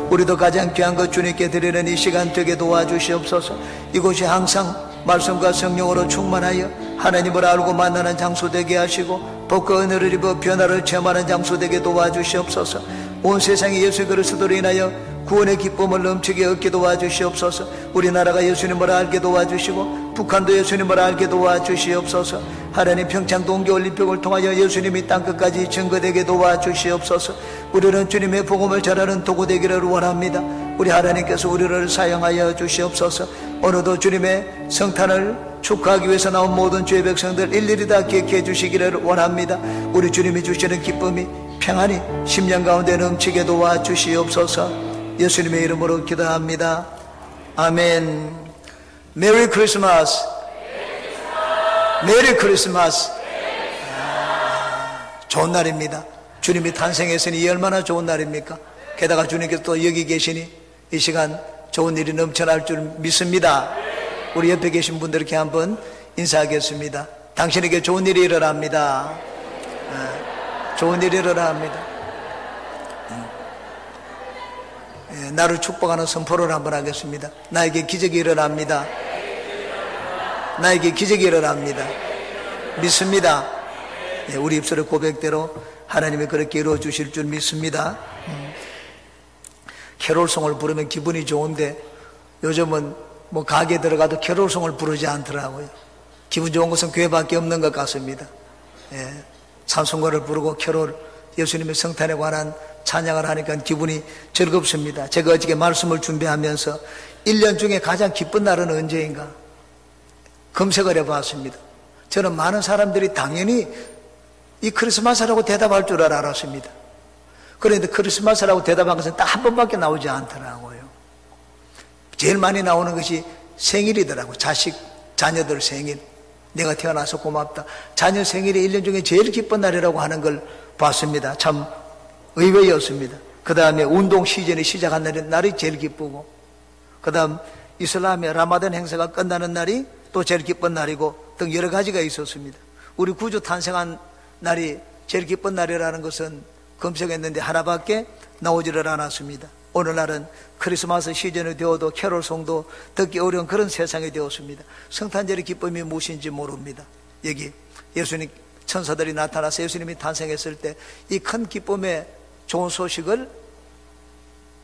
우리도 가장 귀한 것 주님께 드리는 이 시간 되게 도와주시옵소서. 이곳이 항상 말씀과 성령으로 충만하여 하나님을 알고 만나는 장소 되게 하시고 복과 은혜를 입어 변화를 체험하는 장소 되게 도와주시옵소서. 온 세상이 예수 그리스도로 인하여 구원의 기쁨을 넘치게 얻게 도와주시옵소서. 우리나라가 예수님을 알게 도와주시고 북한도 예수님을 알게 도와주시옵소서. 하나님 평창 동계올림픽을 통하여 예수님이 땅끝까지 증거되게 도와주시옵소서. 우리는 주님의 복음을 전하는 도구 되기를 원합니다. 우리 하나님께서 우리를 사용하여 주시옵소서. 오늘도 주님의 성탄을 축하하기 위해서 나온 모든 주의 백성들 일일이 다 기억해 주시기를 원합니다. 우리 주님이 주시는 기쁨이 평안히 심령 가운데 넘치게 도와주시옵소서. 예수님의 이름으로 기도합니다. 아멘. 메리 크리스마스. 메리 크리스마스. 좋은 날입니다. 주님이 탄생했으니 이 얼마나 좋은 날입니까? 게다가 주님께서 또 여기 계시니 이 시간 좋은 일이 넘쳐날 줄 믿습니다. 우리 옆에 계신 분들께 한번 인사하겠습니다. 당신에게 좋은 일이 일어납니다. 좋은 일이 일어납니다. 나를 축복하는 선포를 한번 하겠습니다. 나에게 기적이 일어납니다. 나에게 기적이 일어납니다. 믿습니다. 우리 입술의 고백대로 하나님이 그렇게 이루어 주실 줄 믿습니다. 캐롤송을 부르면 기분이 좋은데 요즘은 뭐 가게 들어가도 캐롤송을 부르지 않더라고요. 기분 좋은 것은 교회밖에 없는 것 같습니다. 찬송가를 부르고 캐롤, 예수님의 성탄에 관한 찬양을 하니까 기분이 즐겁습니다. 제가 어저께 말씀을 준비하면서 1년 중에 가장 기쁜 날은 언제인가 검색을 해봤습니다. 저는 많은 사람들이 당연히 이 크리스마스라고 대답할 줄 알았습니다. 그런데 크리스마스라고 대답한 것은 딱 한 번밖에 나오지 않더라고요. 제일 많이 나오는 것이 생일이더라고요. 자녀들 생일. 내가 태어나서 고맙다. 자녀 생일이 1년 중에 제일 기쁜 날이라고 하는 걸 봤습니다. 참 의외였습니다. 그 다음에 운동 시즌이 시작한 날이 제일 기쁘고, 그 다음 이슬람의 라마단 행사가 끝나는 날이 또 제일 기쁜 날이고 등 여러 가지가 있었습니다. 우리 구주 탄생한 날이 제일 기쁜 날이라는 것은 검색했는데 하나밖에 나오지를 않았습니다. 오늘날은 크리스마스 시즌이 되어도 캐롤송도 듣기 어려운 그런 세상이 되었습니다. 성탄절의 기쁨이 무엇인지 모릅니다. 여기 예수님 천사들이 나타나서 예수님이 탄생했을 때 이 큰 기쁨의 좋은 소식을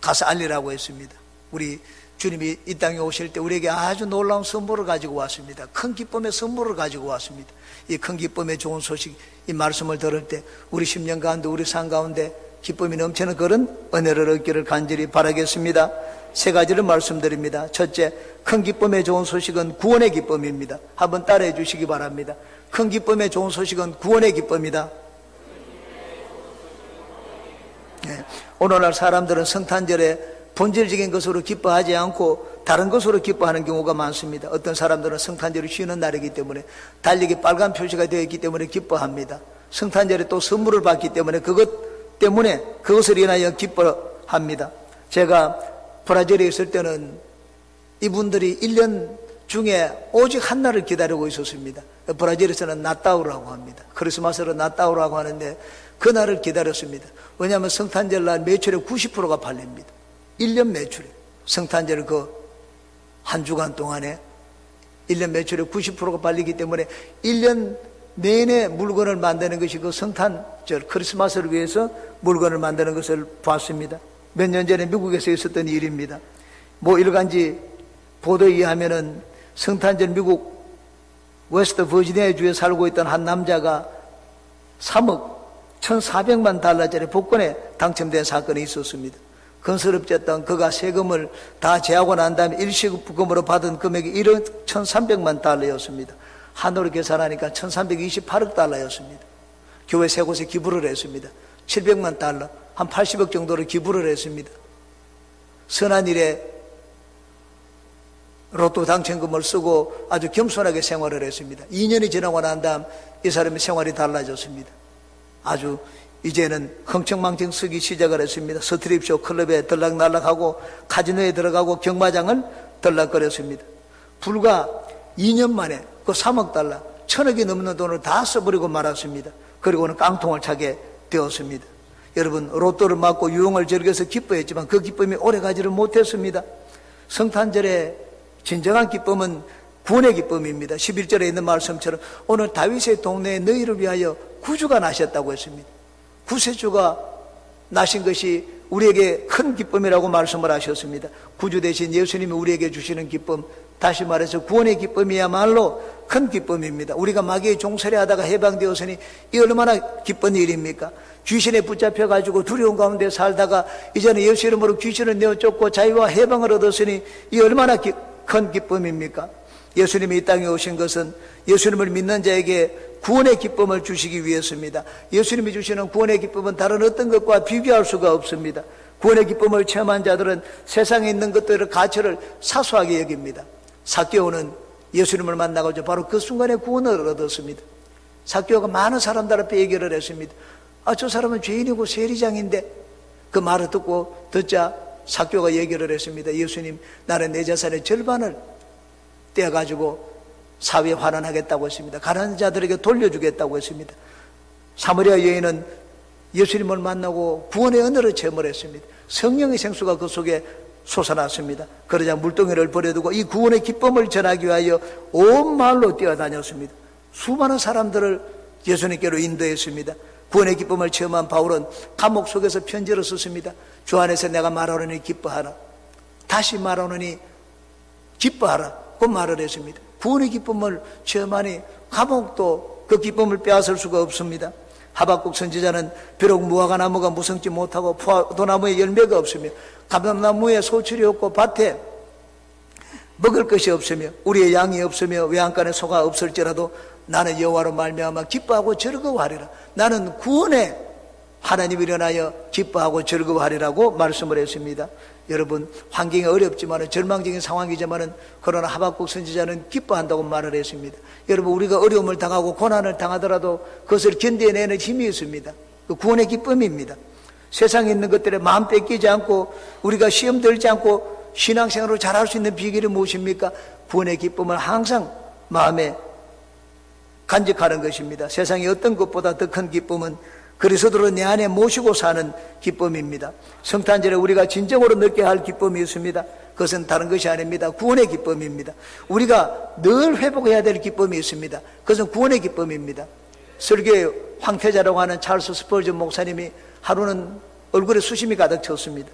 가서 알리라고 했습니다. 우리 주님이 이 땅에 오실 때 우리에게 아주 놀라운 선물을 가지고 왔습니다. 큰 기쁨의 선물을 가지고 왔습니다. 이 큰 기쁨의 좋은 소식, 이 말씀을 들을 때 우리 심령 가운데, 우리 삶 가운데 기쁨이 넘치는 그런 은혜를 얻기를 간절히 바라겠습니다. 세 가지를 말씀드립니다. 첫째, 큰 기쁨의 좋은 소식은 구원의 기쁨입니다. 한번 따라해 주시기 바랍니다. 큰 기쁨의 좋은 소식은 구원의 기쁨이다. 오늘날 사람들은 성탄절에 본질적인 것으로 기뻐하지 않고 다른 것으로 기뻐하는 경우가 많습니다. 어떤 사람들은 성탄절이 쉬는 날이기 때문에 달력에 빨간 표시가 되어 있기 때문에 기뻐합니다. 성탄절에 또 선물을 받기 때문에 그것을 인하여 기뻐합니다. 제가 브라질에 있을 때는 이분들이 1년 중에 오직 한 날을 기다리고 있었습니다. 브라질에서는 나따우라고 합니다. 크리스마스를 나따우라고 하는데 그 날을 기다렸습니다. 왜냐하면 성탄절 날 매출의 90%가 팔립니다. 1년 매출에 성탄절 그 한 주간 동안에 1년 매출의 90%가 팔리기 때문에 1년 내내 물건을 만드는 것이 그 성탄절 크리스마스를 위해서 물건을 만드는 것을 봤습니다. 몇 년 전에 미국에서 있었던 일입니다. 뭐 일간지 보도에 의하면은 성탄절 미국 웨스트 버지니아 주에 살고 있던 한 남자가 3억 1,400만 달러짜리 복권에 당첨된 사건이 있었습니다. 건설업자였던 그가 세금을 다 제하고 난 다음에 일시금으로 받은 금액이 1억 1,300만 달러였습니다. 한으로 계산하니까 1,328억 달러였습니다. 교회 세 곳에 기부를 했습니다. 700만 달러, 한 80억 정도를 기부를 했습니다. 선한 일에 로또 당첨금을 쓰고 아주 겸손하게 생활을 했습니다. 2년이 지나고 난 다음 이 사람의 생활이 달라졌습니다. 아주 이제는 흥청망청 쓰기 시작을 했습니다. 스트립쇼 클럽에 들락날락하고 카지노에 들어가고 경마장을 들락거렸습니다. 불과 2년 만에 그 3억 달러 1,000억이 넘는 돈을 다 써버리고 말았습니다. 그리고는 깡통을 차게 되었습니다. 여러분, 로또를 맞고 유흥을 즐겨서 기뻐했지만 그 기쁨이 오래가지를 못했습니다. 성탄절의 진정한 기쁨은 구원의 기쁨입니다. 11절에 있는 말씀처럼 오늘 다윗의 동네에 너희를 위하여 구주가 나셨다고 했습니다. 구세주가 나신 것이 우리에게 큰 기쁨이라고 말씀을 하셨습니다. 구주 대신 예수님이 우리에게 주시는 기쁨, 다시 말해서 구원의 기쁨이야말로 큰 기쁨입니다. 우리가 마귀의 종살이 하다가 해방되었으니 이 얼마나 기쁜 일입니까? 귀신에 붙잡혀가지고 두려운 가운데 살다가 이제는 예수 이름으로 귀신을 내어 쫓고 자유와 해방을 얻었으니 이 얼마나 큰 기쁨입니까? 예수님이 이 땅에 오신 것은 예수님을 믿는 자에게 구원의 기쁨을 주시기 위해서입니다. 예수님이 주시는 구원의 기쁨은 다른 어떤 것과 비교할 수가 없습니다. 구원의 기쁨을 체험한 자들은 세상에 있는 것들의 가치를 사소하게 여깁니다. 삭개오는 예수님을 만나고 바로 그 순간에 구원을 얻었습니다. 삭개오가 많은 사람들 앞에 얘기를 했습니다. 저 사람은 죄인이고 세리장인데, 그 말을 듣자 삭개오가 얘기를 했습니다. 예수님, 나는 내 재산의 절반을 떼어가지고 사회에 환원하겠다고 했습니다. 가난한 자들에게 돌려주겠다고 했습니다. 사마리아 여인은 예수님을 만나고 구원의 은혜를 체험을 했습니다. 성령의 생수가 그 속에 솟아났습니다. 그러자 물동이를 버려두고 이 구원의 기쁨을 전하기 위하여 온 마을로 뛰어다녔습니다. 수많은 사람들을 예수님께로 인도했습니다. 구원의 기쁨을 체험한 바울은 감옥 속에서 편지를 썼습니다. 주 안에서 내가 말하노니 기뻐하라. 다시 말하노니 기뻐하라. 그 말을 했습니다. 구원의 기쁨을 체험하니 감옥도 그 기쁨을 빼앗을 수가 없습니다. 하박국 선지자는 비록 무화과나무가 무성치 못하고 포도나무에 열매가 없으며 감람나무에 소출이 없고 밭에 먹을 것이 없으며 우리의 양이 없으며 외양간에 소가 없을지라도 나는 여호와로 말미암아 기뻐하고 즐거워하리라. 나는 구원에 하나님이 일어나여 기뻐하고 즐거워하리라고 말씀을 했습니다. 여러분, 환경이 어렵지만 절망적인 상황이지만 그러나 하박국 선지자는 기뻐한다고 말을 했습니다. 여러분, 우리가 어려움을 당하고 고난을 당하더라도 그것을 견뎌내는 힘이 있습니다. 그 구원의 기쁨입니다. 세상에 있는 것들에 마음 뺏기지 않고 우리가 시험 들지 않고 신앙생활을 잘할 수 있는 비결이 무엇입니까? 구원의 기쁨을 항상 마음에 간직하는 것입니다. 세상의 어떤 것보다 더 큰 기쁨은 그리스도로 내 안에 모시고 사는 기쁨입니다. 성탄절에 우리가 진정으로 느껴야 할 기쁨이 있습니다. 그것은 다른 것이 아닙니다. 구원의 기쁨입니다. 우리가 늘 회복해야 될 기쁨이 있습니다. 그것은 구원의 기쁨입니다. 설교의 황태자라고 하는 찰스 스펄전 목사님이 하루는 얼굴에 수심이 가득 찼습니다.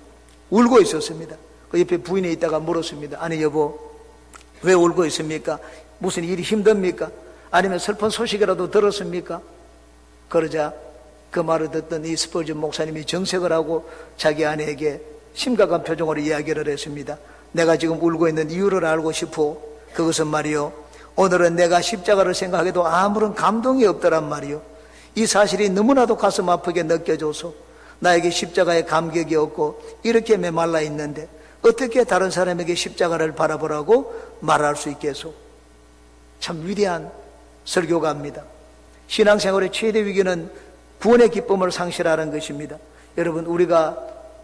울고 있었습니다. 그 옆에 부인이 있다가 물었습니다. 아니 여보, 왜 울고 있습니까? 무슨 일이 힘듭니까? 아니면 슬픈 소식이라도 들었습니까? 그러자 그 말을 듣던 이 스펄전 목사님이 정색을 하고 자기 아내에게 심각한 표정으로 이야기를 했습니다. 내가 지금 울고 있는 이유를 알고 싶어. 그것은 말이요, 오늘은 내가 십자가를 생각해도 아무런 감동이 없더란 말이요. 이 사실이 너무나도 가슴 아프게 느껴져서 나에게 십자가의 감격이 없고 이렇게 메말라 있는데 어떻게 다른 사람에게 십자가를 바라보라고 말할 수 있겠소? 참 위대한 설교가입니다. 신앙생활의 최대 위기는 구원의 기쁨을 상실하는 것입니다. 여러분, 우리가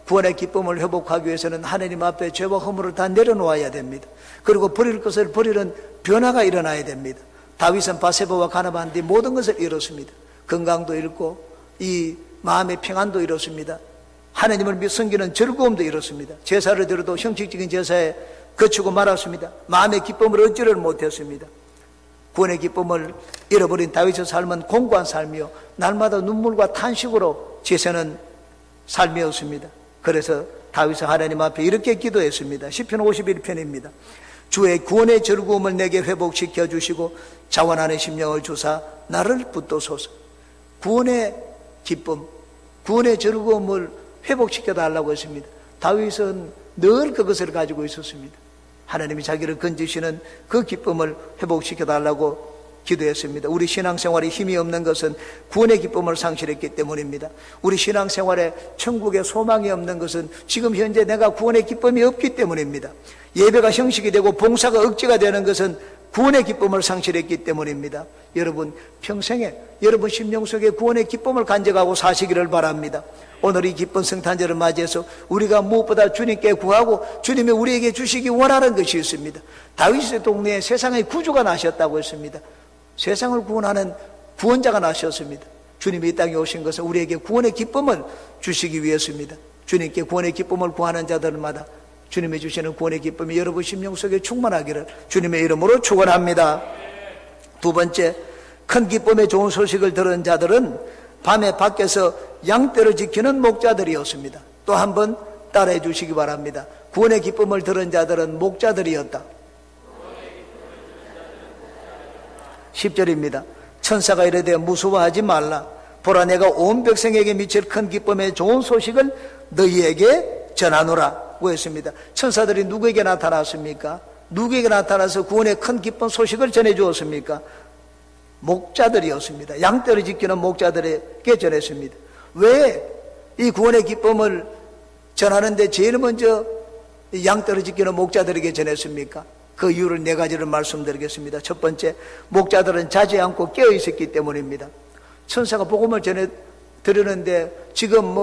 구원의 기쁨을 회복하기 위해서는 하나님 앞에 죄와 허물을 다 내려놓아야 됩니다. 그리고 버릴 것을 버리는 변화가 일어나야 됩니다. 다윗은 바세바와 가늠한 뒤 모든 것을 잃었습니다. 건강도 잃고 이 마음의 평안도 잃었습니다. 하나님을 섬기는 즐거움도 잃었습니다. 제사를 드려도 형식적인 제사에 거치고 말았습니다. 마음의 기쁨을 얻지를 못했습니다. 구원의 기쁨을 잃어버린 다윗의 삶은 공고한 삶이요, 날마다 눈물과 탄식으로 지새는 삶이었습니다. 그래서 다윗은 하나님 앞에 이렇게 기도했습니다. 시편 51편입니다. 주의 구원의 즐거움을 내게 회복시켜 주시고 자원하는 심령을 주사 나를 붙도소서. 구원의 기쁨, 구원의 즐거움을 회복시켜 달라고 했습니다. 다윗은 늘 그것을 가지고 있었습니다. 하나님이 자기를 건지시는 그 기쁨을 회복시켜 달라고 기도했습니다. 우리 신앙생활에 힘이 없는 것은 구원의 기쁨을 상실했기 때문입니다. 우리 신앙생활에 천국의 소망이 없는 것은 지금 현재 내가 구원의 기쁨이 없기 때문입니다. 예배가 형식이 되고 봉사가 억지가 되는 것은 구원의 기쁨을 상실했기 때문입니다. 여러분, 평생에 여러분 심령 속에 구원의 기쁨을 간직하고 사시기를 바랍니다. 오늘 이 기쁜 성탄절을 맞이해서 우리가 무엇보다 주님께 구하고 주님이 우리에게 주시기 원하는 것이 있습니다. 다윗의 동네에 세상의 구주가 나셨다고 했습니다. 세상을 구원하는 구원자가 나셨습니다. 주님이 이 땅에 오신 것은 우리에게 구원의 기쁨을 주시기 위해서입니다. 주님께 구원의 기쁨을 구하는 자들마다 주님이 주시는 구원의 기쁨이 여러분 심령 속에 충만하기를 주님의 이름으로 축원합니다. 두 번째, 큰 기쁨의 좋은 소식을 들은 자들은 밤에 밖에서 양떼를 지키는 목자들이었습니다. 또 한 번 따라해 주시기 바랍니다. 구원의 기쁨을 들은 자들은 목자들이었다. 10절입니다. 천사가 이르되 무서워하지 말라. 보라, 내가 온 백성에게 미칠 큰 기쁨의 좋은 소식을 너희에게 전하노라고 했습니다. 천사들이 누구에게 나타났습니까? 누구에게 나타나서 구원의 큰 기쁜 소식을 전해주었습니까? 목자들이었습니다. 양떼를 지키는 목자들에게 전했습니다. 왜 이 구원의 기쁨을 전하는데 제일 먼저 양떼를 지키는 목자들에게 전했습니까? 그 이유를 네 가지를 말씀드리겠습니다. 첫 번째, 목자들은 자지 않고 깨어 있었기 때문입니다. 천사가 복음을 전해 드리는데 지금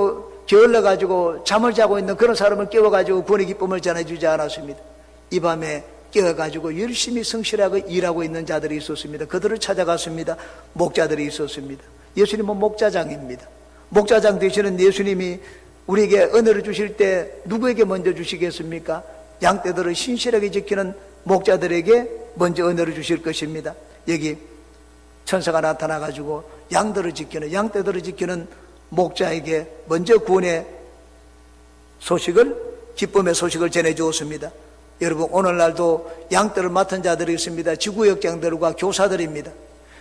게을러가지고 잠을 자고 있는 그런 사람을 깨워가지고 구원의 기쁨을 전해주지 않았습니다. 이 밤에 깨어가지고 열심히 성실하게 일하고 있는 자들이 있었습니다. 그들을 찾아갔습니다. 목자들이 있었습니다. 예수님은 목자장입니다. 목자장 되시는 예수님이 우리에게 은혜를 주실 때 누구에게 먼저 주시겠습니까? 양떼들을 신실하게 지키는 목자들에게 먼저 은혜를 주실 것입니다. 여기 천사가 나타나가지고 양떼들을 지키는 목자에게 먼저 구원의 소식을, 기쁨의 소식을 전해주었습니다. 여러분, 오늘날도 양떼를 맡은 자들이 있습니다. 지구역장들과 교사들입니다.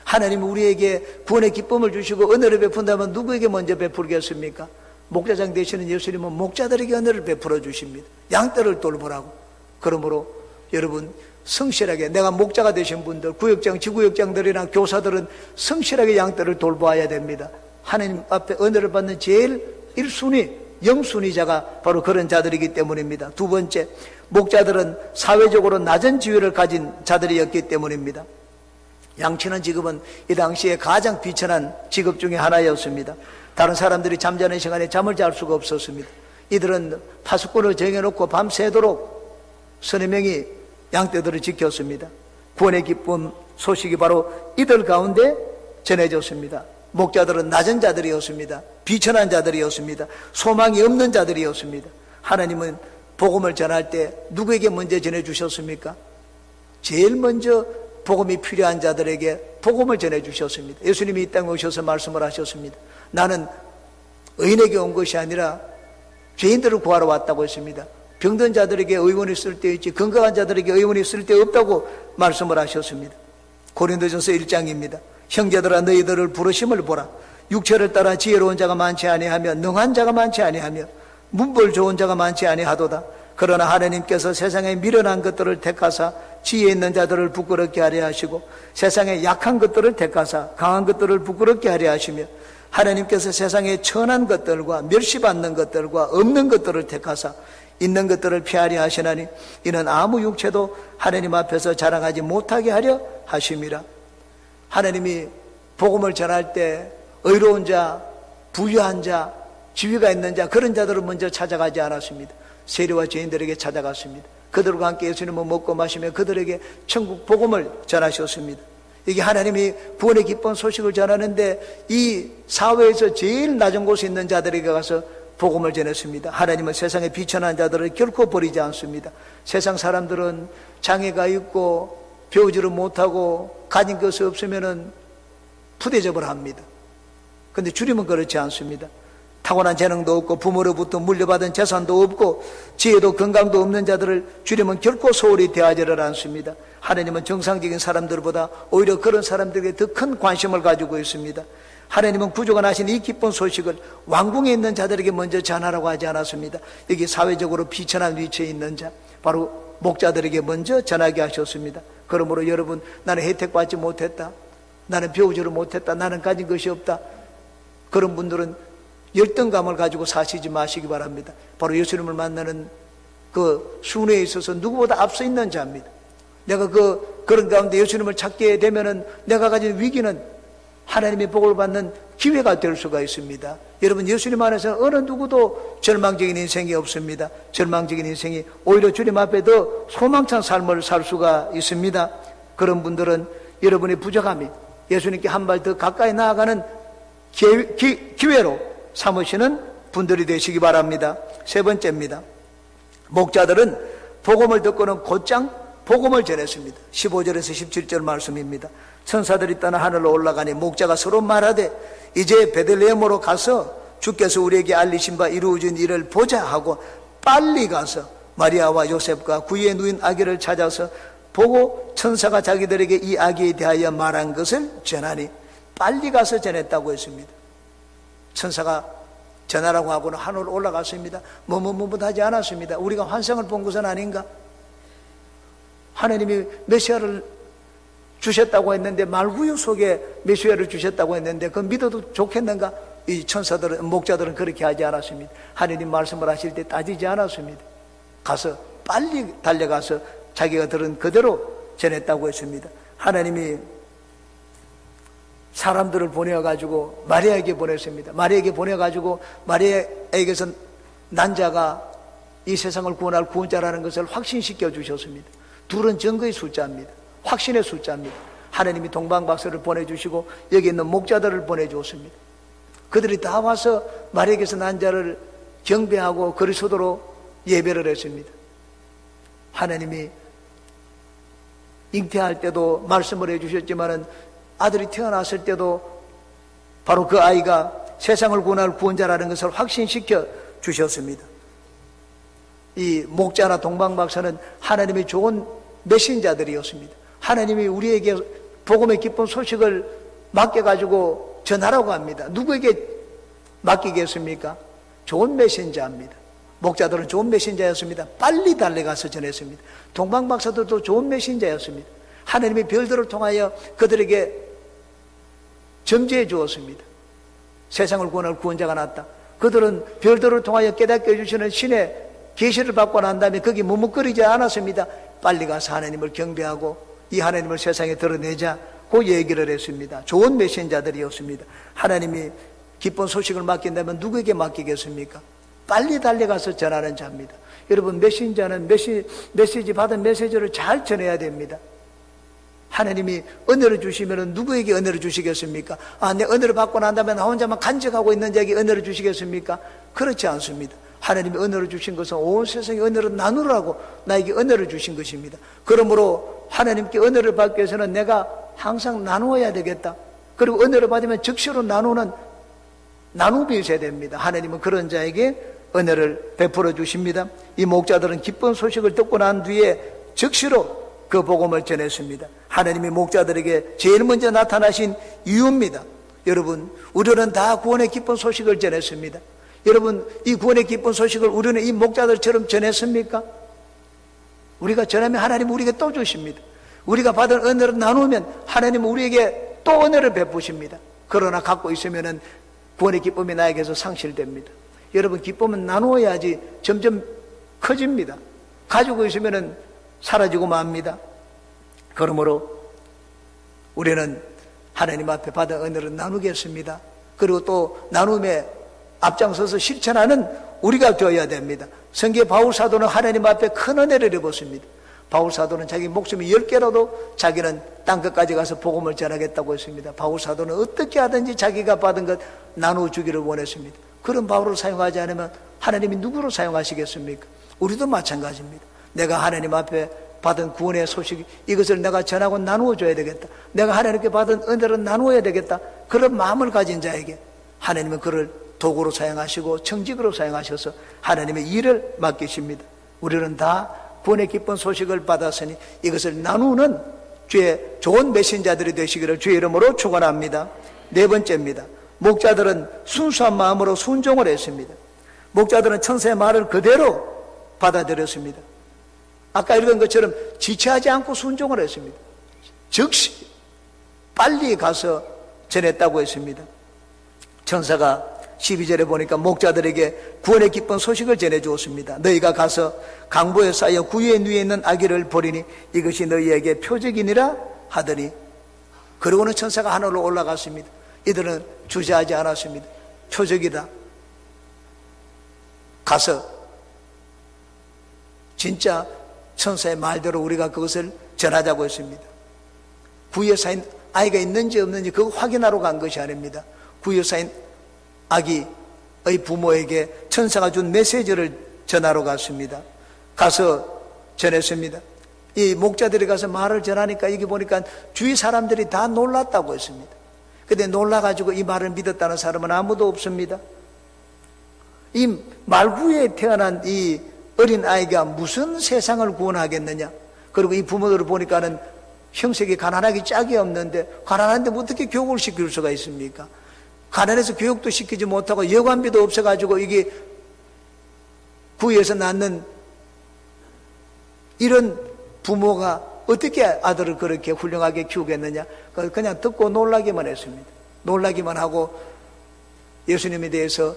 하나님은 우리에게 구원의 기쁨을 주시고 은혜를 베푼다면 누구에게 먼저 베풀겠습니까? 목자장 되시는 예수님은 목자들에게 은혜를 베풀어 주십니다. 양떼를 돌보라고. 그러므로 여러분, 성실하게, 내가 목자가 되신 분들, 구역장, 지구역장들이나 교사들은 성실하게 양떼를 돌보아야 됩니다. 하나님 앞에 은혜를 받는 제일 1순위, 영순위자가 바로 그런 자들이기 때문입니다. 두 번째, 목자들은 사회적으로 낮은 지위를 가진 자들이었기 때문입니다. 양치는 직업은 이 당시에 가장 비천한 직업 중에 하나였습니다. 다른 사람들이 잠자는 시간에 잠을 잘 수가 없었습니다. 이들은 파수꾼을 정해놓고 밤새도록 서너 명이 양떼들을 지켰습니다. 구원의 기쁨 소식이 바로 이들 가운데 전해졌습니다. 목자들은 낮은 자들이었습니다. 비천한 자들이었습니다. 소망이 없는 자들이었습니다. 하나님은 복음을 전할 때 누구에게 먼저 전해주셨습니까? 제일 먼저 복음이 필요한 자들에게 복음을 전해주셨습니다. 예수님이 이 땅에 오셔서 말씀을 하셨습니다. 나는 의인에게 온 것이 아니라 죄인들을 구하러 왔다고 했습니다. 병든 자들에게 의원이 있을 때 있지 건강한 자들에게 의원이 있을 때 없다고 말씀을 하셨습니다. 고린도전서 1장입니다. 형제들아, 너희들을 부르심을 보라. 육체를 따라 지혜로운 자가 많지 아니하며 능한 자가 많지 아니하며 문벌 좋은 자가 많지 아니하도다. 그러나 하나님께서 세상에 미련한 것들을 택하사 지혜 있는 자들을 부끄럽게 하려 하시고 세상에 약한 것들을 택하사 강한 것들을 부끄럽게 하려 하시며 하나님께서 세상에 천한 것들과 멸시받는 것들과 없는 것들을 택하사 있는 것들을 피하려 하시나니 이는 아무 육체도 하나님 앞에서 자랑하지 못하게 하려 하심이라. 하나님이 복음을 전할 때 의로운 자, 부유한 자, 지위가 있는 자, 그런 자들을 먼저 찾아가지 않았습니다. 세리와 죄인들에게 찾아갔습니다. 그들과 함께 예수님은 먹고 마시며 그들에게 천국 복음을 전하셨습니다. 이게 하나님이 구원의 기쁜 소식을 전하는데 이 사회에서 제일 낮은 곳에 있는 자들에게 가서 복음을 전했습니다. 하나님은 세상에 비천한 자들을 결코 버리지 않습니다. 세상 사람들은 장애가 있고 배우지를 못하고 가진 것이 없으면 푸대접을 합니다. 그런데 주님은 그렇지 않습니다. 타고난 재능도 없고 부모로부터 물려받은 재산도 없고 지혜도 건강도 없는 자들을 주님은 결코 소홀히 대하지를 않습니다. 하나님은 정상적인 사람들보다 오히려 그런 사람들에게 더 큰 관심을 가지고 있습니다. 하나님은 구주가 나신 이 기쁜 소식을 왕궁에 있는 자들에게 먼저 전하라고 하지 않았습니다. 여기 사회적으로 비천한 위치에 있는 자, 바로 목자들에게 먼저 전하게 하셨습니다. 그러므로 여러분, 나는 혜택받지 못했다, 나는 배우지를 못했다, 나는 가진 것이 없다, 그런 분들은 열등감을 가지고 사시지 마시기 바랍니다. 바로 예수님을 만나는 그 순회에 있어서 누구보다 앞서 있는 자입니다. 내가 그런 가운데 예수님을 찾게 되면은 내가 가진 위기는 하나님의 복을 받는 기회가 될 수가 있습니다. 여러분, 예수님 안에서는 어느 누구도 절망적인 인생이 없습니다. 절망적인 인생이 오히려 주님 앞에 더 소망찬 삶을 살 수가 있습니다. 그런 분들은 여러분의 부족함이 예수님께 한 발 더 가까이 나아가는 기회로 삼으시는 분들이 되시기 바랍니다. 세 번째입니다. 목자들은 복음을 듣고는 곧장 복음을 전했습니다. 15절에서 17절 말씀입니다. 천사들이 떠나 하늘로 올라가니 목자가 서로 말하되 이제 베들레헴으로 가서 주께서 우리에게 알리신 바 이루어진 일을 보자 하고 빨리 가서 마리아와 요셉과 구유에 누인 아기를 찾아서 보고 천사가 자기들에게 이 아기에 대하여 말한 것을 전하니 빨리 가서 전했다고 했습니다. 천사가 전하라고 하고는 하늘로 올라갔습니다. 하지 않았습니다. 우리가 환상을 본 것은 아닌가? 하나님이 메시아를 주셨다고 했는데 말구유 속에 메시아를 주셨다고 했는데 그건 믿어도 좋겠는가? 이 천사들은, 목자들은 그렇게 하지 않았습니다. 하나님 말씀을 하실 때 따지지 않았습니다. 가서 빨리 달려가서 자기가 들은 그대로 전했다고 했습니다. 하나님이 사람들을 보내가지고 마리아에게 보냈습니다. 마리아에게 보내가지고 마리아에게서 난 자가 이 세상을 구원할 구원자라는 것을 확신시켜 주셨습니다. 둘은 증거의 숫자입니다. 확신의 숫자입니다. 하나님이 동방박사를 보내주시고 여기 있는 목자들을 보내주었습니다. 그들이 다 와서 마리아에게서 난 자를 경배하고 그리스도로 예배를 했습니다. 하나님이 잉태할 때도 말씀을 해주셨지만은 아들이 태어났을 때도 바로 그 아이가 세상을 구원할 구원자라는 것을 확신시켜 주셨습니다. 이 목자나 동방박사는 하나님의 좋은 메신저들이었습니다. 하나님이 우리에게 복음의 기쁜 소식을 맡겨가지고 전하라고 합니다. 누구에게 맡기겠습니까? 좋은 메신저입니다. 목자들은 좋은 메신저였습니다. 빨리 달려가서 전했습니다. 동방박사들도 좋은 메신저였습니다. 하나님이 별들을 통하여 그들에게 점지해 주었습니다. 세상을 구원할 구원자가 났다. 그들은 별들을 통하여 깨닫게 해주시는 신의 계시를 받고 난 다음에 거기 머뭇거리지 않았습니다. 빨리 가서 하나님을 경배하고 이 하나님을 세상에 드러내자 그 얘기를 했습니다. 좋은 메신저들이었습니다. 하나님이 기쁜 소식을 맡긴다면 누구에게 맡기겠습니까? 빨리 달려가서 전하는 자입니다. 여러분, 메신저는 메시지 받은 메시지를 잘 전해야 됩니다. 하나님이 은혜를 주시면 누구에게 은혜를 주시겠습니까? 내 은혜를 받고 난 다음에 나 혼자만 간직하고 있는 자에게 은혜를 주시겠습니까? 그렇지 않습니다. 하나님이 은혜를 주신 것은 온 세상에 은혜를 나누라고 나에게 은혜를 주신 것입니다. 그러므로 하나님께 은혜를 받기 위해서는 내가 항상 나누어야 되겠다. 그리고 은혜를 받으면 즉시로 나누는 나눔이 있어야 됩니다. 하나님은 그런 자에게 은혜를 베풀어 주십니다. 이 목자들은 기쁜 소식을 듣고 난 뒤에 즉시로 그 복음을 전했습니다. 하나님이 목자들에게 제일 먼저 나타나신 이유입니다. 여러분, 우리는 다 구원의 기쁜 소식을 전했습니다. 여러분, 이 구원의 기쁜 소식을 우리는 이 목자들처럼 전했습니까? 우리가 전하면 하나님은 우리에게 또 주십니다. 우리가 받은 은혜를 나누면 하나님은 우리에게 또 은혜를 베푸십니다. 그러나 갖고 있으면 구원의 기쁨이 나에게서 상실됩니다. 여러분, 기쁨은 나누어야지 점점 커집니다. 가지고 있으면 사라지고 맙니다. 그러므로 우리는 하나님 앞에 받은 은혜를 나누겠습니다. 그리고 또 나눔에 앞장서서 실천하는 우리가 되어야 됩니다. 성경의 바울사도는 하나님 앞에 큰 은혜를 입었습니다. 바울사도는 자기 목숨이 10개라도 자기는 땅끝까지 가서 복음을 전하겠다고 했습니다. 바울사도는 어떻게 하든지 자기가 받은 것 나눠주기를 원했습니다. 그런 바울을 사용하지 않으면 하나님이 누구로 사용하시겠습니까? 우리도 마찬가지입니다. 내가 하나님 앞에 받은 구원의 소식, 이것을 내가 전하고 나누어 줘야 되겠다. 내가 하나님께 받은 은혜를 나누어야 되겠다. 그런 마음을 가진 자에게 하나님은 그를 도구로 사용하시고 청직으로 사용하셔서 하나님의 일을 맡기십니다. 우리는 다 구원의 기쁜 소식을 받았으니 이것을 나누는 주의 좋은 메신저들이 되시기를 주의 이름으로 축원합니다. 네 번째입니다. 목자들은 순수한 마음으로 순종을 했습니다. 목자들은 천사의 말을 그대로 받아들였습니다. 아까 읽은 것처럼 지체하지 않고 순종을 했습니다. 즉시 빨리 가서 전했다고 했습니다. 천사가 12절에 보니까 목자들에게 구원의 기쁜 소식을 전해주었습니다. 너희가 가서 강보에 쌓여 구유에 누워 있는 아기를 보리니 이것이 너희에게 표적이니라 하더니, 그러고는 천사가 하늘로 올라갔습니다. 이들은 주저하지 않았습니다. 표적이다. 가서 진짜 천사의 말대로 우리가 그것을 전하자고 했습니다. 구유에 쌓인 아이가 있는지 없는지 그거 확인하러 간 것이 아닙니다. 구여사인 아기의 부모에게 천사가 준 메시지를 전하러 갔습니다. 가서 전했습니다. 이 목자들이 가서 말을 전하니까 이게 보니까 주위 사람들이 다 놀랐다고 했습니다. 근데 놀라가지고 이 말을 믿었다는 사람은 아무도 없습니다. 이 말구에 태어난 이 어린 아이가 무슨 세상을 구원하겠느냐. 그리고 이 부모들을 보니까는 형색이 가난하기 짝이 없는데, 가난한데 어떻게 교육을 시킬 수가 있습니까? 가난해서 교육도 시키지 못하고 여관비도 없어가지고 이게 구에서 낳는 이런 부모가 어떻게 아들을 그렇게 훌륭하게 키우겠느냐. 그냥 듣고 놀라기만 했습니다. 놀라기만 하고 예수님에 대해서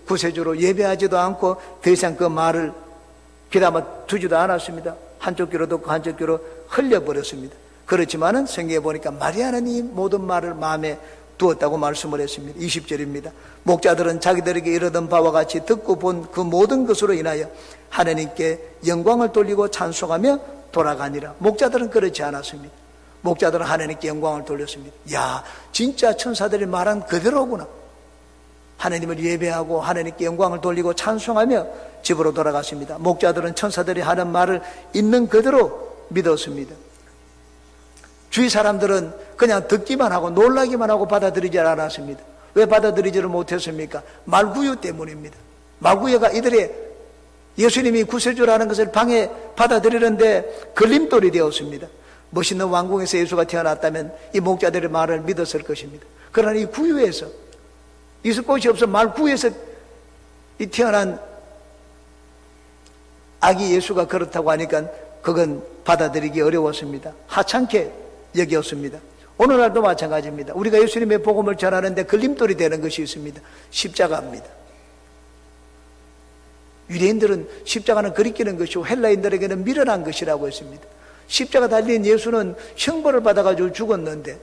구세주로 예배하지도 않고 더 이상 그 말을 귀담아 두지도 않았습니다. 한쪽 귀로 듣고 한쪽 귀로 흘려버렸습니다. 그렇지만은 성경에 보니까 마리아는 이 모든 말을 마음에 두었다고 말씀을 했습니다. 20절입니다. 목자들은 자기들에게 이르던 바와 같이 듣고 본 그 모든 것으로 인하여 하나님께 영광을 돌리고 찬송하며 돌아가니라. 목자들은 그렇지 않았습니다. 목자들은 하나님께 영광을 돌렸습니다. 야, 진짜 천사들이 말한 그대로구나. 하나님을 예배하고 하나님께 영광을 돌리고 찬송하며 집으로 돌아갔습니다. 목자들은 천사들이 하는 말을 있는 그대로 믿었습니다. 주위 사람들은 그냥 듣기만 하고 놀라기만 하고 받아들이지 않았습니다. 왜 받아들이지를 못했습니까? 말구유 때문입니다. 말구유가 이들의 예수님이 구세주라는 것을 방해 받아들이는데 걸림돌이 되었습니다. 멋있는 왕궁에서 예수가 태어났다면 이 목자들의 말을 믿었을 것입니다. 그러나 이 구유에서 있을 곳이 없어 말구에서 이 태어난 아기 예수가 그렇다고 하니까 그건 받아들이기 어려웠습니다. 하찮게 여겼습니다. 오늘날도 마찬가지입니다. 우리가 예수님의 복음을 전하는데 걸림돌이 되는 것이 있습니다. 십자가입니다. 유대인들은 십자가는 그리끼는 것이고 헬라인들에게는 미련한 것이라고 했습니다. 십자가 달린 예수는 형벌을 받아가지고 죽었는데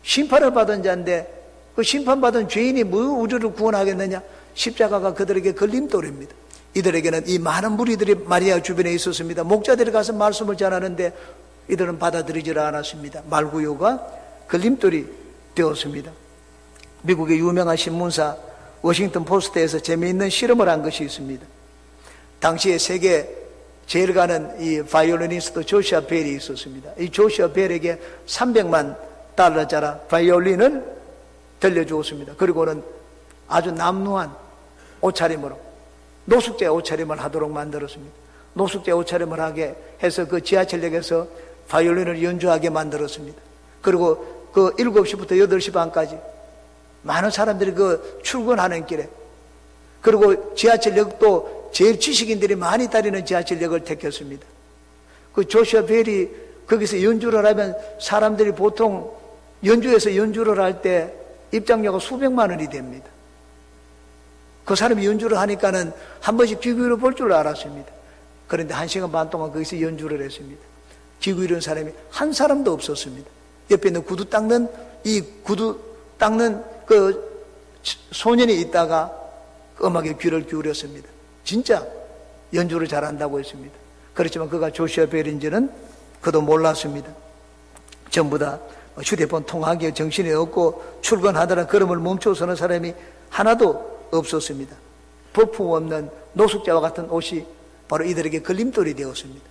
심판을 받은 자인데 그 심판받은 죄인이 뭐 우리를 구원하겠느냐? 십자가가 그들에게 걸림돌입니다. 이들에게는 이 많은 무리들이 마리아 주변에 있었습니다. 목자들이 가서 말씀을 전하는데 이들은 받아들이지 않았습니다. 말구유가 걸림돌이 되었습니다. 미국의 유명한 신문사 워싱턴 포스트에서 재미있는 실험을 한 것이 있습니다. 당시에 세계 제일 가는 이 바이올리니스트 조슈아 벨이 있었습니다. 이 조슈아 벨에게 300만 달러짜리 바이올린을 들려주었습니다. 그리고는 아주 남루한 옷차림으로 노숙자 옷차림을 하도록 만들었습니다. 노숙자 옷차림을 하게 해서 그 지하철역에서 바이올린을 연주하게 만들었습니다. 그리고 그 7시부터 8시 반까지 많은 사람들이 그 출근하는 길에, 그리고 지하철역도 제일 지식인들이 많이 다니는 지하철역을 택했습니다. 그 조슈아 벨이 거기서 연주를 하면 사람들이 보통 연주에서 연주를 할 때 입장료가 수백만 원이 됩니다. 그 사람이 연주를 하니까는 한 번씩 귀 기울여 볼 줄 알았습니다. 그런데 1시간 반 동안 거기서 연주를 했습니다. 귀 기울이는 사람이 한 사람도 없었습니다. 옆에 있는 구두 닦는 그 소년이 있다가 그 음악에 귀를 기울였습니다. 진짜 연주를 잘한다고 했습니다. 그렇지만 그가 조슈아 벨인지는 그도 몰랐습니다. 전부 다 휴대폰 통화기에 정신이 없고 출근하더라 걸음을 멈춰서는 사람이 하나도 없었습니다. 볼품 없는 노숙자와 같은 옷이 바로 이들에게 걸림돌이 되었습니다.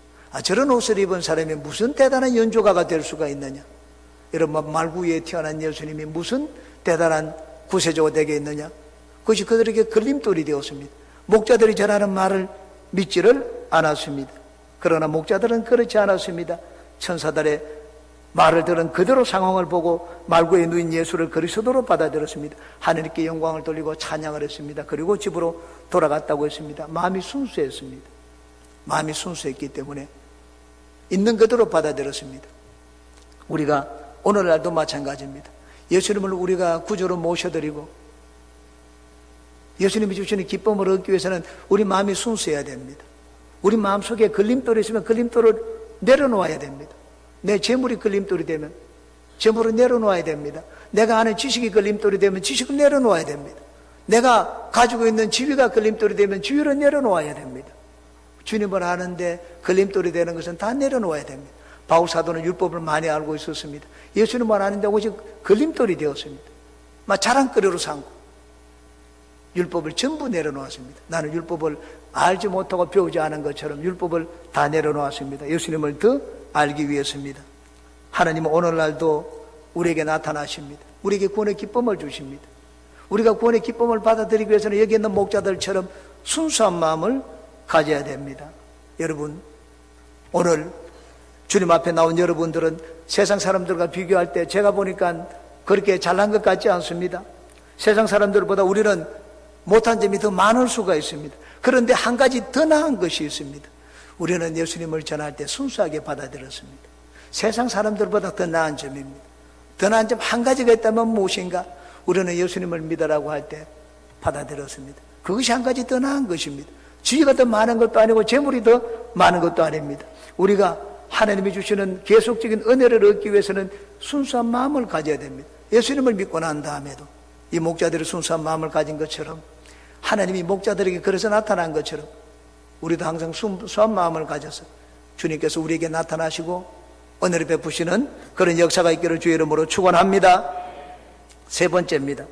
저런 옷을 입은 사람이 무슨 대단한 연주가가 될 수가 있느냐? 여러분, 말구유에 태어난 예수님이 무슨 대단한 구세주가 되겠느냐? 그것이 그들에게 걸림돌이 되었습니다. 목자들이 전하는 말을 믿지를 않았습니다. 그러나 목자들은 그렇지 않았습니다. 천사들의 말을 들은 그대로 상황을 보고 말구에 누인 예수를 그리스도로 받아들였습니다. 하느님께 영광을 돌리고 찬양을 했습니다. 그리고 집으로 돌아갔다고 했습니다. 마음이 순수했습니다. 마음이 순수했기 때문에 있는 그대로 받아들였습니다. 우리가 오늘날도 마찬가지입니다. 예수님을 우리가 구주로 모셔드리고 예수님이 주시는 기쁨을 얻기 위해서는 우리 마음이 순수해야 됩니다. 우리 마음속에 걸림돌이 있으면 걸림돌을 내려놓아야 됩니다. 내 재물이 걸림돌이 되면 재물을 내려놓아야 됩니다. 내가 아는 지식이 걸림돌이 되면 지식을 내려놓아야 됩니다. 내가 가지고 있는 지위가 걸림돌이 되면 지위를 내려놓아야 됩니다. 주님을 아는데 걸림돌이 되는 것은 다 내려놓아야 됩니다. 바울 사도는 율법을 많이 알고 있었습니다. 예수님을 아는데 오직 걸림돌이 되었습니다. 막 자랑거리로 삼고 율법을 전부 내려놓았습니다. 나는 율법을 알지 못하고 배우지 않은 것처럼 율법을 다 내려놓았습니다. 예수님을 더 알기 위해서입니다. 하나님은 오늘날도 우리에게 나타나십니다. 우리에게 구원의 기쁨을 주십니다. 우리가 구원의 기쁨을 받아들이기 위해서는 여기 있는 목자들처럼 순수한 마음을 가져야 됩니다. 여러분, 오늘 주님 앞에 나온 여러분들은 세상 사람들과 비교할 때 제가 보니까 그렇게 잘난 것 같지 않습니다. 세상 사람들보다 우리는 못한 점이 더 많을 수가 있습니다. 그런데 한 가지 더 나은 것이 있습니다. 우리는 예수님을 전할 때 순수하게 받아들였습니다. 세상 사람들보다 더 나은 점입니다. 더 나은 점 한 가지가 있다면 무엇인가? 우리는 예수님을 믿으라고 할 때 받아들였습니다. 그것이 한 가지 더 나은 것입니다. 지위가 더 많은 것도 아니고 재물이 더 많은 것도 아닙니다. 우리가 하나님이 주시는 계속적인 은혜를 얻기 위해서는 순수한 마음을 가져야 됩니다. 예수님을 믿고 난 다음에도 이 목자들이 순수한 마음을 가진 것처럼 하나님이 목자들에게 그래서 나타난 것처럼 우리도 항상 순수한 마음을 가져서 주님께서 우리에게 나타나시고 은혜를 베푸시는 그런 역사가 있기를 주의 이름으로 축원합니다. 세 번째입니다.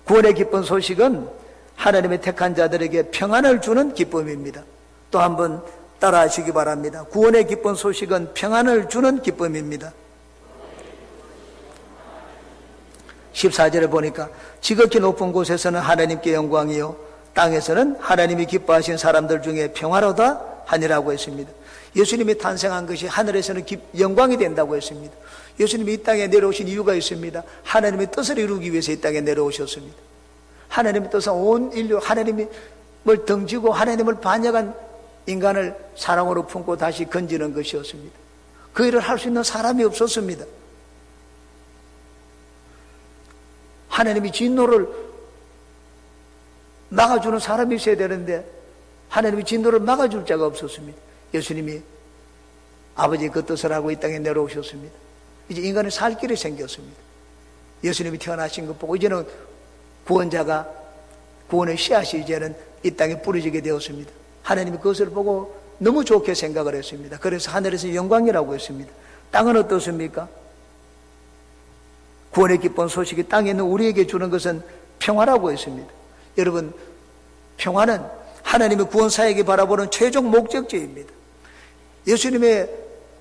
구원의 기쁜 소식은 하나님의 택한 자들에게 평안을 주는 기쁨입니다. 또 한번 따라하시기 바랍니다. 구원의 기쁜 소식은 평안을 주는 기쁨입니다. 14절에 보니까 지극히 높은 곳에서는 하나님께 영광이요 땅에서는 하나님이 기뻐하신 사람들 중에 평화로다 하니라고 했습니다. 예수님이 탄생한 것이 하늘에서는 영광이 된다고 했습니다. 예수님이 이 땅에 내려오신 이유가 있습니다. 하나님의 뜻을 이루기 위해서 이 땅에 내려오셨습니다. 하나님의 뜻은 온 인류, 하나님을 등지고 하나님을 반역한 인간을 사랑으로 품고 다시 건지는 것이었습니다. 그 일을 할 수 있는 사람이 없었습니다. 하나님이 진노를 막아주는 사람이 있어야 되는데 하나님이 진노를 막아줄 자가 없었습니다. 예수님이 아버지의 그 뜻을 하고 이 땅에 내려오셨습니다. 이제 인간의 살 길이 생겼습니다. 예수님이 태어나신 것 보고 이제는 구원자가 구원의 씨앗이 이제는 이 땅에 뿌려지게 되었습니다. 하나님이 그것을 보고 너무 좋게 생각을 했습니다. 그래서 하늘에서 영광이라고 했습니다. 땅은 어떻습니까? 구원의 기쁜 소식이 땅에 있는 우리에게 주는 것은 평화라고 했습니다. 여러분, 평화는 하나님의 구원사에게 바라보는 최종 목적지입니다. 예수님의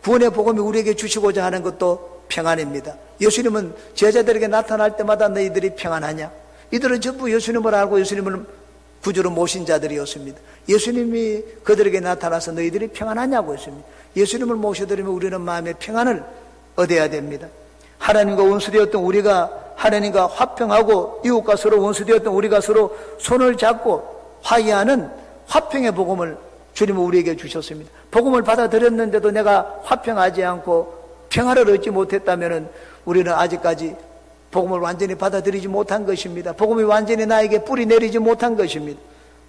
구원의 복음이 우리에게 주시고자 하는 것도 평안입니다. 예수님은 제자들에게 나타날 때마다 너희들이 평안하냐? 이들은 전부 예수님을 알고 예수님을 구주로 모신 자들이었습니다. 예수님이 그들에게 나타나서 너희들이 평안하냐고 했습니다. 예수님을 모셔드리면 우리는 마음의 평안을 얻어야 됩니다. 하나님과 원수되었던 우리가 하나님과 화평하고 이웃과 서로 원수되었던 우리가 서로 손을 잡고 화해하는 화평의 복음을 주님은 우리에게 주셨습니다. 복음을 받아들였는데도 내가 화평하지 않고 평화를 얻지 못했다면 우리는 아직까지 복음을 완전히 받아들이지 못한 것입니다. 복음이 완전히 나에게 뿌리 내리지 못한 것입니다.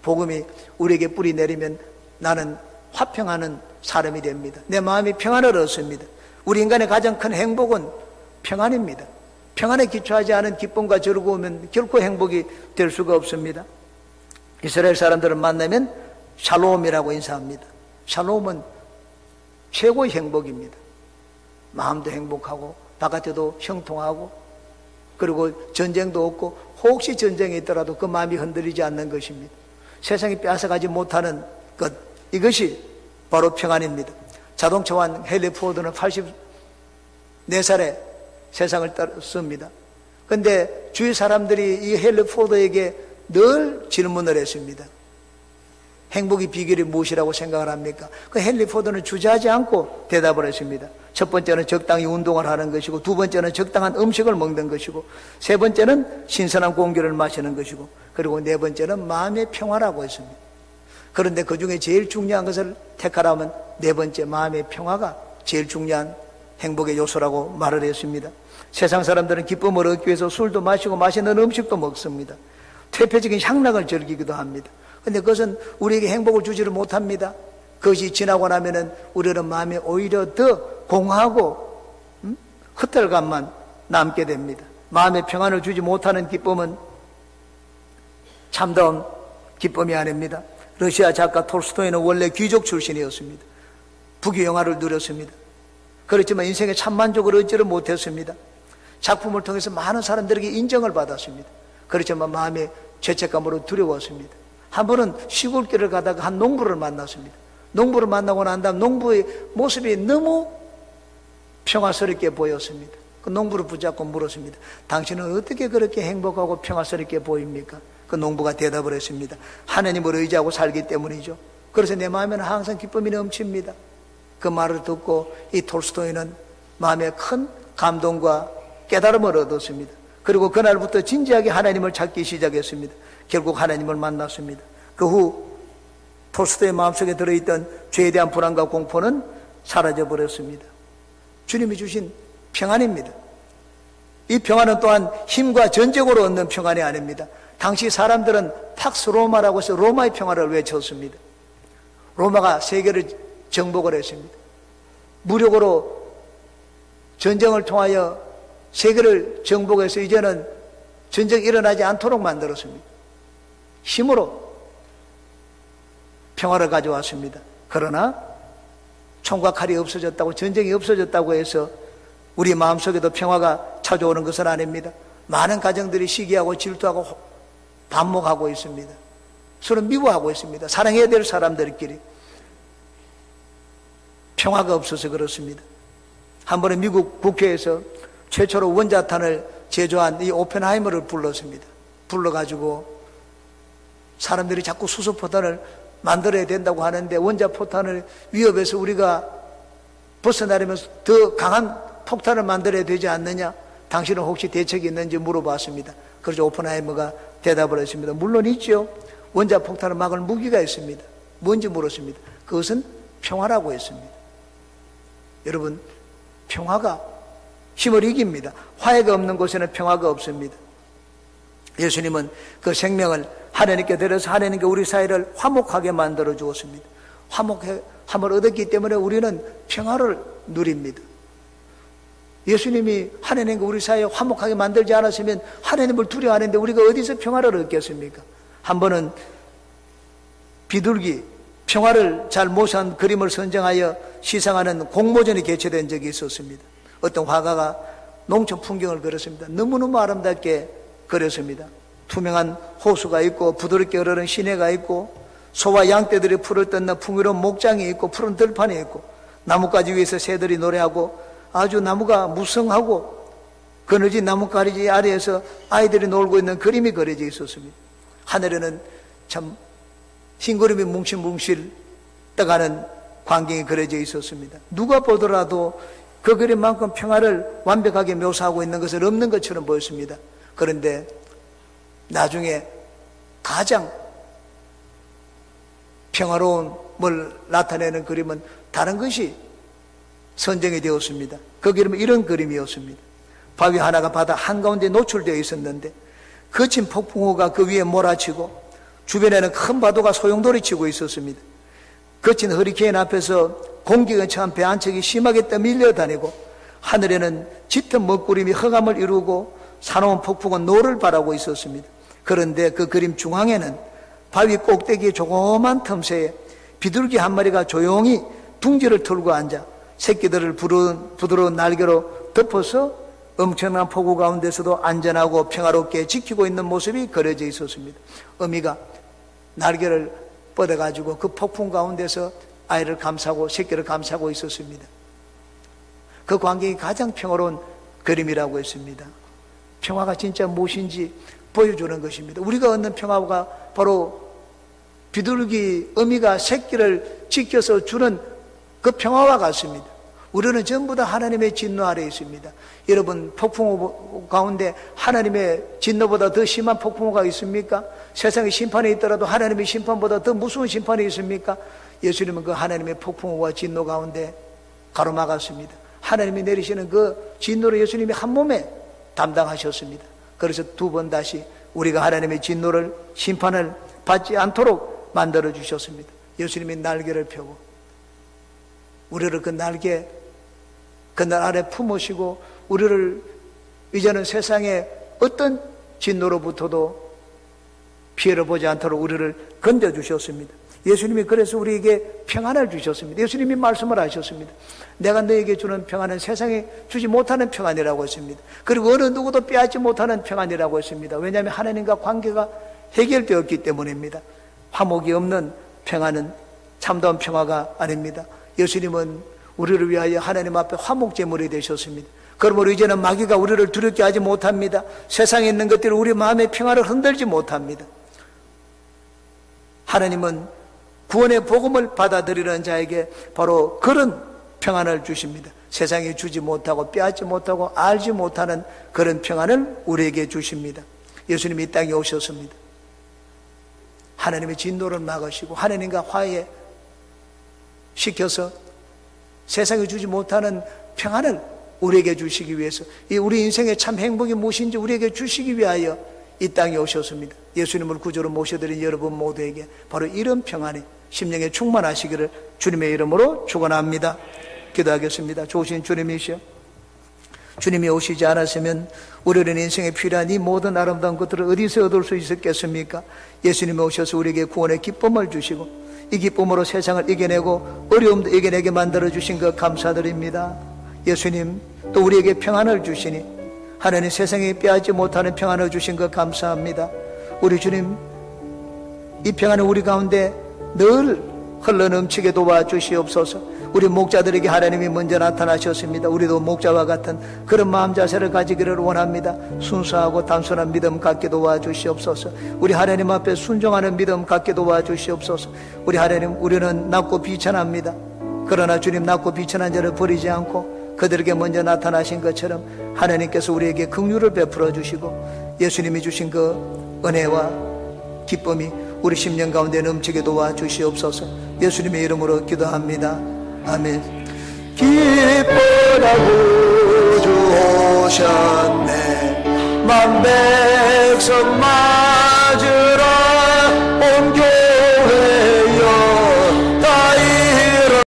복음이 우리에게 뿌리 내리면 나는 화평하는 사람이 됩니다. 내 마음이 평안을 얻습니다. 우리 인간의 가장 큰 행복은 평안입니다. 평안에 기초하지 않은 기쁨과 즐거움은 결코 행복이 될 수가 없습니다. 이스라엘 사람들을 만나면 샬롬이라고 인사합니다. 샬롬은 최고의 행복입니다. 마음도 행복하고 바깥에도 형통하고 그리고 전쟁도 없고 혹시 전쟁이 있더라도 그 마음이 흔들리지 않는 것입니다. 세상이 빼앗아가지 못하는 것, 이것이 바로 평안입니다. 자동차왕 헨리 포드는 84살에 세상을 떠났습니다. 그런데 주위 사람들이 이 헨리 포드에게 늘 질문을 했습니다. 행복의 비결이 무엇이라고 생각을 합니까? 그 헨리 포드는 주저하지 않고 대답을 했습니다. 첫 번째는 적당히 운동을 하는 것이고, 두 번째는 적당한 음식을 먹는 것이고, 세 번째는 신선한 공기를 마시는 것이고, 그리고 네 번째는 마음의 평화라고 했습니다. 그런데 그 중에 제일 중요한 것을 택하라면 네 번째 마음의 평화가 제일 중요한 행복의 요소라고 말을 했습니다. 세상 사람들은 기쁨을 얻기 위해서 술도 마시고 맛있는 음식도 먹습니다. 퇴폐적인 향락을 즐기기도 합니다. 그런데 그것은 우리에게 행복을 주지를 못합니다. 그것이 지나고 나면은 우리는 마음에 오히려 더 공허하고 흩어감만 남게 됩니다. 마음의 평안을 주지 못하는 기쁨은 참다운 기쁨이 아닙니다. 러시아 작가 톨스토이는 원래 귀족 출신이었습니다. 부귀영화를 누렸습니다. 그렇지만 인생의 참 만족을 얻지를 못했습니다. 작품을 통해서 많은 사람들에게 인정을 받았습니다. 그렇지만 마음에 죄책감으로 두려웠습니다. 한 번은 시골길을 가다가 한 농부를 만났습니다. 농부를 만나고 난 다음 농부의 모습이 너무 평화스럽게 보였습니다. 그 농부를 붙잡고 물었습니다. 당신은 어떻게 그렇게 행복하고 평화스럽게 보입니까? 그 농부가 대답을 했습니다. 하나님을 의지하고 살기 때문이죠. 그래서 내 마음에는 항상 기쁨이 넘칩니다. 그 말을 듣고 이 톨스토이는 마음에 큰 감동과 깨달음을 얻었습니다. 그리고 그날부터 진지하게 하나님을 찾기 시작했습니다. 결국 하나님을 만났습니다. 그 후 톨스토이의 마음속에 들어있던 죄에 대한 불안과 공포는 사라져버렸습니다. 주님이 주신 평안입니다. 이 평안은 또한 힘과 전쟁으로 얻는 평안이 아닙니다. 당시 사람들은 팍스 로마라고 해서 로마의 평화를 외쳤습니다. 로마가 세계를 정복을 했습니다. 무력으로 전쟁을 통하여 세계를 정복해서 이제는 전쟁이 일어나지 않도록 만들었습니다. 힘으로 평화를 가져왔습니다. 그러나 총과 칼이 없어졌다고, 전쟁이 없어졌다고 해서 우리 마음속에도 평화가 찾아오는 것은 아닙니다. 많은 가정들이 시기하고 질투하고 반목하고 있습니다. 서로 미워하고 있습니다. 사랑해야 될 사람들끼리 평화가 없어서 그렇습니다. 한 번에 미국 국회에서 최초로 원자탄을 제조한 이 오펜하이머를 불렀습니다. 불러가지고 사람들이 자꾸 수소포탄을 만들어야 된다고 하는데 원자포탄을 위협해서 우리가 벗어나려면 더 강한 폭탄을 만들어야 되지 않느냐? 당신은 혹시 대책이 있는지 물어봤습니다. 그래서 오펜하이머가 대답을 했습니다. 물론 있죠. 원자폭탄을 막을 무기가 있습니다. 뭔지 물었습니다. 그것은 평화라고 했습니다. 여러분, 평화가 힘을 이깁니다. 화해가 없는 곳에는 평화가 없습니다. 예수님은 그 생명을 하나님께 드려서 하나님께 우리 사이를 화목하게 만들어 주었습니다. 화목함을 얻었기 때문에 우리는 평화를 누립니다. 예수님이 하나님과 우리 사이에 화목하게 만들지 않았으면 하나님을 두려워하는데 우리가 어디서 평화를 얻겠습니까? 한 번은 비둘기, 평화를 잘 모사한 그림을 선정하여 시상하는 공모전이 개최된 적이 있었습니다. 어떤 화가가 농촌 풍경을 그렸습니다. 너무너무 아름답게 그렸습니다. 투명한 호수가 있고 부드럽게 흐르는 시내가 있고 소와 양떼들이 풀을 뜯는 풍요로운 목장이 있고 푸른 들판이 있고 나뭇가지 위에서 새들이 노래하고 아주 나무가 무성하고 그늘진 나뭇가지 아래에서 아이들이 놀고 있는 그림이 그려져 있었습니다. 하늘에는 참 흰구름이 뭉실뭉실 떠가는 광경이 그려져 있었습니다. 누가 보더라도 그 그림만큼 평화를 완벽하게 묘사하고 있는 것은 없는 것처럼 보였습니다. 그런데 나중에 가장 평화로움을 나타내는 그림은 다른 것이 선정이 되었습니다. 그 그림은 이런 그림이었습니다. 바위 하나가 바다 한가운데 노출되어 있었는데 거친 폭풍우가 그 위에 몰아치고 주변에는 큰 파도가 소용돌이치고 있었습니다. 거친 허리케인 앞에서 공기가 처한 배 한 척이 심하게 떠밀려 다니고 하늘에는 짙은 먹구름이 흑암을 이루고 사나운 폭풍은 노를 바라고 있었습니다. 그런데 그 그림 중앙에는 바위 꼭대기 조그만 틈새에 비둘기 한 마리가 조용히 둥지를 털고 앉아 새끼들을 부드러운 날개로 덮어서 엄청난 폭우 가운데서도 안전하고 평화롭게 지키고 있는 모습이 그려져 있었습니다. 어미가 날개를 뻗어가지고 그 폭풍 가운데서 아이를 감싸고 새끼를 감싸고 있었습니다. 그 광경이 가장 평화로운 그림이라고 했습니다. 평화가 진짜 무엇인지 보여주는 것입니다. 우리가 얻는 평화가 바로 비둘기 어미가 새끼를 지켜서 주는 그 평화와 같습니다. 우리는 전부 다 하나님의 진노 아래에 있습니다. 여러분, 폭풍우 가운데 하나님의 진노보다 더 심한 폭풍우가 있습니까? 세상에 심판이 있더라도 하나님의 심판보다 더 무서운 심판이 있습니까? 예수님은 그 하나님의 폭풍우와 진노 가운데 가로막았습니다. 하나님이 내리시는 그 진노를 예수님이 한 몸에 담당하셨습니다. 그래서 두 번 다시 우리가 하나님의 진노를, 심판을 받지 않도록 만들어 주셨습니다. 예수님이 날개를 펴고 우리를 그 날개, 그날 아래 품으시고 우리를 이제는 세상에 어떤 진노로부터도 피해를 보지 않도록 우리를 건져주셨습니다. 예수님이 그래서 우리에게 평안을 주셨습니다. 예수님이 말씀을 하셨습니다. 내가 너에게 주는 평안은 세상에 주지 못하는 평안이라고 했습니다. 그리고 어느 누구도 빼앗지 못하는 평안이라고 했습니다. 왜냐하면 하나님과 관계가 해결되었기 때문입니다. 화목이 없는 평안은 참다운 평화가 아닙니다. 예수님은 우리를 위하여 하나님 앞에 화목제물이 되셨습니다. 그러므로 이제는 마귀가 우리를 두렵게 하지 못합니다. 세상에 있는 것들이 우리 마음의 평화를 흔들지 못합니다. 하나님은 구원의 복음을 받아들이는 자에게 바로 그런 평안을 주십니다. 세상에 주지 못하고 빼앗지 못하고 알지 못하는 그런 평안을 우리에게 주십니다. 예수님이 이 땅에 오셨습니다. 하나님의 진노를 막으시고 하나님과 화해 시켜서 세상에 주지 못하는 평안을 우리에게 주시기 위해서, 이 우리 인생의 참 행복이 무엇인지 우리에게 주시기 위하여 이 땅에 오셨습니다. 예수님을 구주로 모셔드린 여러분 모두에게 바로 이런 평안이 심령에 충만하시기를 주님의 이름으로 축원합니다. 기도하겠습니다. 좋으신 주님이시여, 주님이 오시지 않았으면 우리는 인생에 필요한 이 모든 아름다운 것들을 어디서 얻을 수 있었겠습니까? 예수님이 오셔서 우리에게 구원의 기쁨을 주시고 이 기쁨으로 세상을 이겨내고 어려움도 이겨내게 만들어주신 것 감사드립니다. 예수님, 또 우리에게 평안을 주시니 하나님 세상에 빼앗지 못하는 평안을 주신 것 감사합니다. 우리 주님, 이 평안을 우리 가운데 늘 흘러넘치게 도와주시옵소서. 우리 목자들에게 하나님이 먼저 나타나셨습니다. 우리도 목자와 같은 그런 마음 자세를 가지기를 원합니다. 순수하고 단순한 믿음 갖게 도와주시옵소서. 우리 하나님 앞에 순종하는 믿음 갖게 도와주시옵소서. 우리 하나님, 우리는 낮고 비천합니다. 그러나 주님, 낮고 비천한 자를 버리지 않고 그들에게 먼저 나타나신 것처럼 하나님께서 우리에게 긍휼을 베풀어 주시고 예수님이 주신 그 은혜와 기쁨이 우리 심령 가운데 넘치게 도와주시옵소서. 예수님의 이름으로 기도합니다. 아멘. 기뻐라 구주 오셨네, 만백성